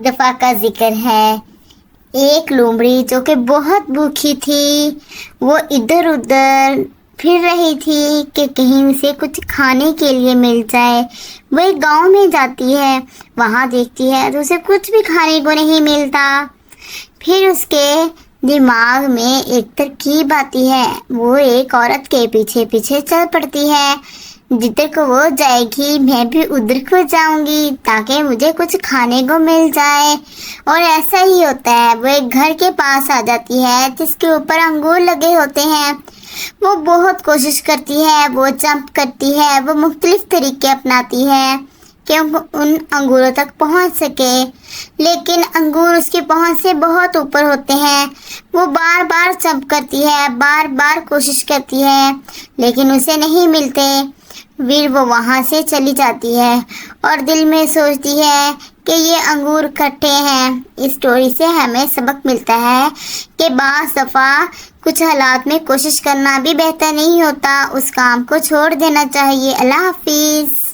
دفعہ کا ذکر ہے، ایک لومڑی جو کہ بہت بھوکی تھی، وہ ادھر ادھر پھر رہی تھی کہ کہیں اسے کچھ کھانے کے لیے مل جائے۔ وہ ایک گاؤں میں جاتی ہے، وہاں دیکھتی ہے تو اسے کچھ بھی کھانے کو نہیں ملتا۔ پھر اس کے دماغ میں ایک ترکیب آتی ہے، وہ ایک عورت کے پیچھے پیچھے چل پڑتی ہے۔ جدھر کو وہ جائے گی میں بھی ادھر کو جاؤں گی تاکہ مجھے کچھ کھانے کو مل جائے۔ اور ایسا ہی ہوتا ہے، وہ ایک گھر کے پاس آ جاتی ہے جس کے اوپر انگور لگے ہوتے ہیں۔ وہ بہت کوشش کرتی ہے، وہ جمپ کرتی ہے، وہ مختلف طریقے اپناتی ہے کہ ان انگوروں تک پہنچ سکے، لیکن انگور اس کی پہنچ سے بہت اوپر ہوتے ہیں۔ وہ بار بار جمپ کرتی ہے، بار بار کوشش کرتی ہے، لیکن اسے نہیں ملتے۔ پھر وہ وہاں سے چلی جاتی ہے اور دل میں سوچتی ہے کہ یہ انگور کھٹے ہیں۔ اس سٹوری سے ہمیں سبق ملتا ہے کہ بعض دفعہ کچھ حالات میں کوشش کرنا بھی بہتر نہیں ہوتا، اس کام کو چھوڑ دینا چاہیے۔ اللہ حافظ۔